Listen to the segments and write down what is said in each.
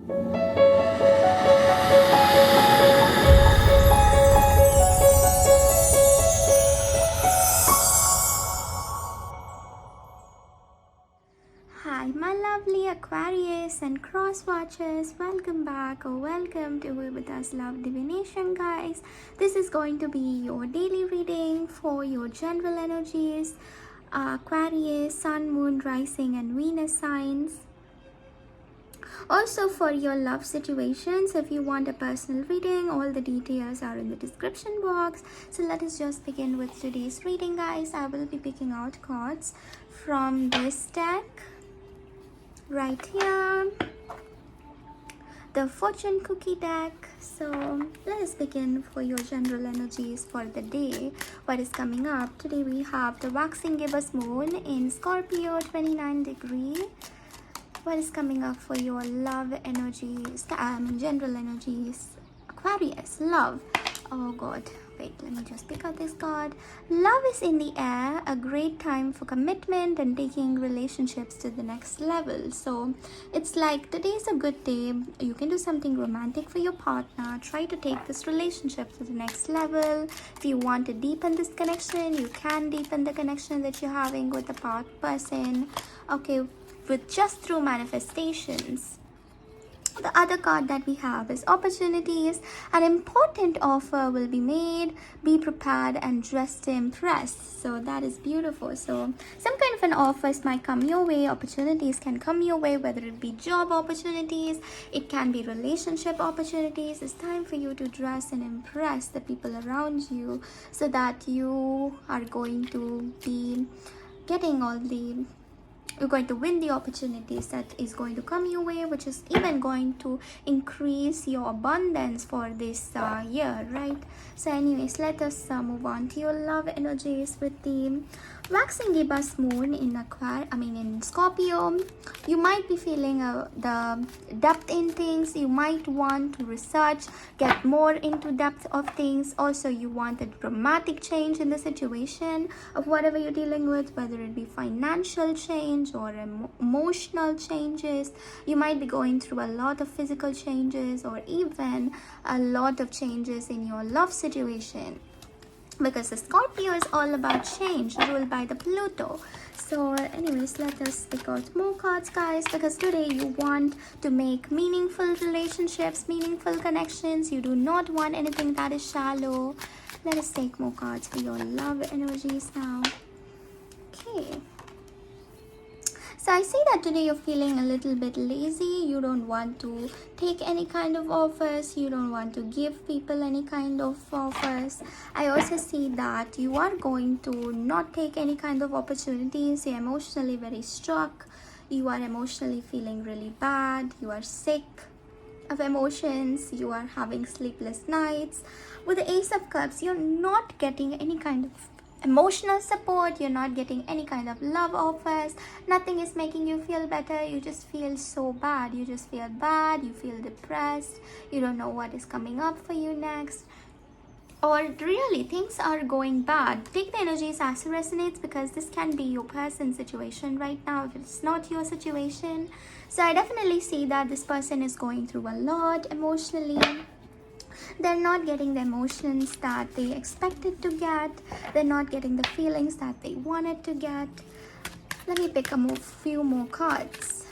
Hi, my lovely Aquarius and cross watchers. Welcome back or welcome to Vibhuda's Love Divination, guys. This is going to be your daily reading for your general energies, Aquarius, Sun, Moon, Rising, and Venus signs. Also, for your love situations, if you want a personal reading, all the details are in the description box. So let us just begin with today's reading, guys. I will be picking out cards from this deck right here, the fortune cookie deck. So let us begin for your general energies for the day. What is coming up today? We have the waxing gibbous moon in Scorpio, 29 degree. What is coming up for your love energies, general energies, Aquarius? Love. Oh god, wait, let me just pick out this card. Love is in the air, a great time for commitment and taking relationships to the next level. So it's like today is a good day. You can do something romantic for your partner. Try to take this relationship to the next level. If you want to deepen this connection, you can deepen the connection that you're having with the person, okay, with just through manifestations. The other card that we have is opportunities. An important offer will be made. Be prepared and dress to impress. So that is beautiful. So some kind of an offers might come your way. Opportunities can come your way, whether it be job opportunities, it can be relationship opportunities. It's time for you to dress and impress the people around you, so that you are going to be getting you're going to win the opportunities that is going to come your way, which is even going to increase your abundance for this year, right? So anyways, let us move on to your love energies with the waxing gibbous moon in Scorpio. You might be feeling the depth in things. You might want to research, get more into depth of things. Also, you want a dramatic change in the situation of whatever you're dealing with, whether it be financial change or emotional changes. You might be going through a lot of physical changes or even a lot of changes in your love situation, because the Scorpio is all about change, ruled by the Pluto. So anyways, let us pick out more cards, guys, because today you want to make meaningful relationships, meaningful connections. You do not want anything that is shallow. Let us take more cards for your love energies now. Okay. So I see that today you're feeling a little bit lazy. You don't want to take any kind of offers. You don't want to give people any kind of offers. I also see that you are going to not take any kind of opportunities. You're emotionally very struck. You are emotionally feeling really bad. You are sick of emotions. You are having sleepless nights. With the Ace of Cups, you're not getting any kind of emotional support. You're not getting any kind of love offers. Nothing is making you feel better. You just feel so bad. You just feel bad. You feel depressed. You don't know what is coming up for you next, or really things are going bad. Take the energies as it resonates, because this can be your person's situation right now if it's not your situation. So I definitely see that this person is going through a lot emotionally. They're not getting the emotions that they expected to get. They're not getting the feelings that they wanted to get. Let me pick a few more cards.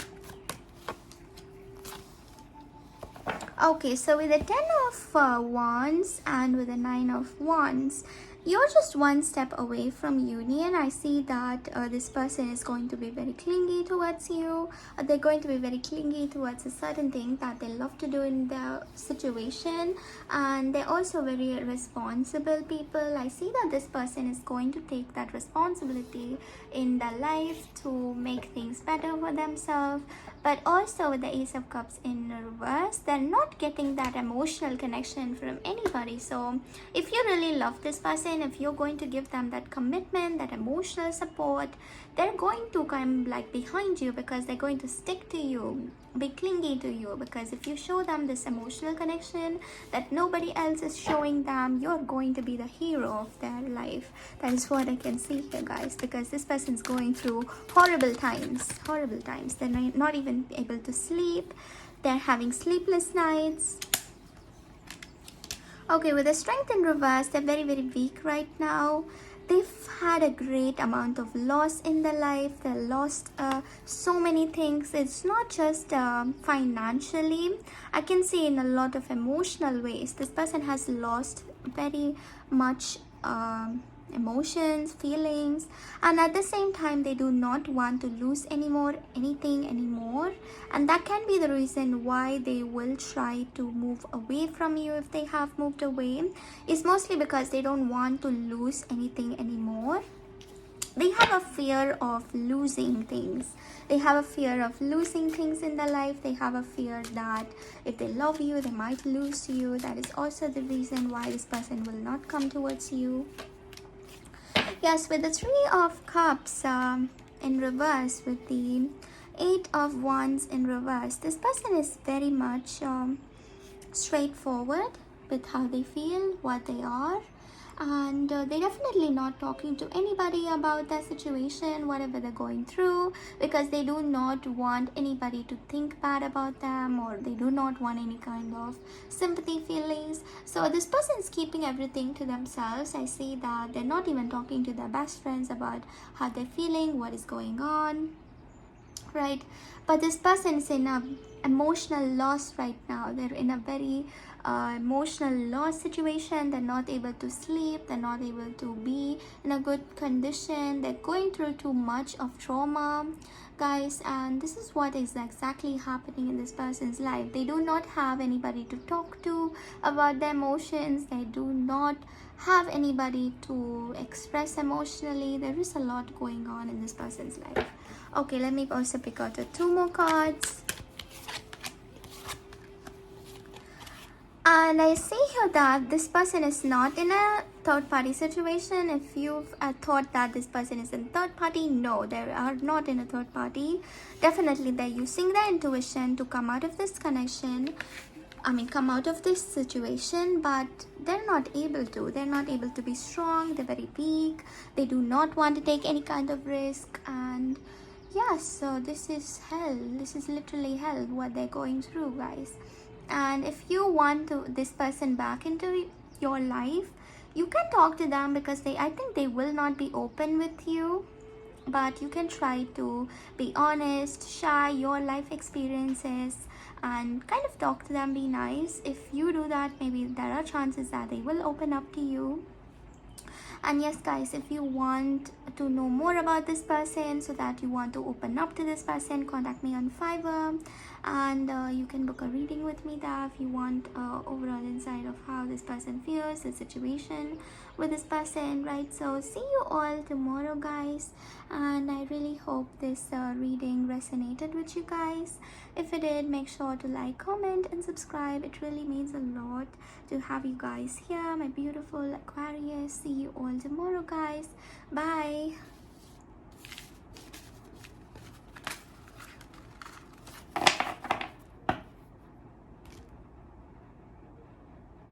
Okay, so with the 10 of Wands and with the 9 of Wands, you're just one step away from union. I see that this person is going to be very clingy towards you. They're going to be very clingy towards a certain thing that they love to do in their situation. And they're also very responsible people. I see that this person is going to take that responsibility in their life to make things better for themselves. But also with the Ace of Cups in reverse, they're not getting that emotional connection from anybody. So if you really love this person, if you're going to give them that commitment, that emotional support, they're going to come like behind you, because they're going to stick to you, be clingy to you. Because if you show them this emotional connection that nobody else is showing them, you're going to be the hero of their life. That is what I can see here, guys, because this person's going through horrible times. They're not even able to sleep. they're having sleepless nights. Okay, with the Strength in reverse, they're very, very weak right now. They've had a great amount of loss in their life. They lost so many things. It's not just financially. I can see in a lot of emotional ways. This person has lost very much emotions, feelings, and at the same time they do not want to lose anything anymore, and that can be the reason why they will try to move away from you. If they have moved away, is mostly because they don't want to lose anything anymore. They have a fear of losing things. They have a fear of losing things in their life. They have a fear that if they love you, they might lose you. That is also the reason why this person will not come towards you. Yes, with the Three of Cups in reverse, with the Eight of Wands in reverse, this person is very much straightforward with how they feel, what they are, and they're definitely not talking to anybody about their situation, whatever they're going through, because they do not want anybody to think bad about them, or they do not want any kind of sympathy feelings. So this person is keeping everything to themselves. I see that they're not even talking to their best friends about how they're feeling, what is going on, right? But this person is in a emotional loss right now. They're in a very emotional loss situation. They're not able to sleep, they're not able to be in a good condition. They're going through too much of trauma, guys, and this is what is exactly happening in this person's life. They do not have anybody to talk to about their emotions. They do not have anybody to express emotionally. There is a lot going on in this person's life. Okay, let me also pick out two more cards. And I see here that this person is not in a third party situation. If you've thought that this person is in third party, no, they are not in a third party. Definitely they're using their intuition to come out of this connection. Come out of this situation, but they're not able to. They're not able to be strong. They're very weak. They do not want to take any kind of risk. And yes, so this is hell. This is literally hell, what they're going through, guys. And if you want this person back into your life, you can talk to them, because I think they will not be open with you, but you can try to be honest, share your life experiences, and kind of talk to them, be nice. If you do that, maybe there are chances that they will open up to you. And yes, guys, if you want to know more about this person, so that you want to open up to this person, contact me on Fiverr, and you can book a reading with me there if you want overall insight of how this person feels, the situation with this person, right? So see you all tomorrow, guys, and I really hope this reading resonated with you guys. If it did, make sure to like, comment, and subscribe. It really means a lot to have you guys here, my beautiful Aquarius. See you all tomorrow, guys. Bye.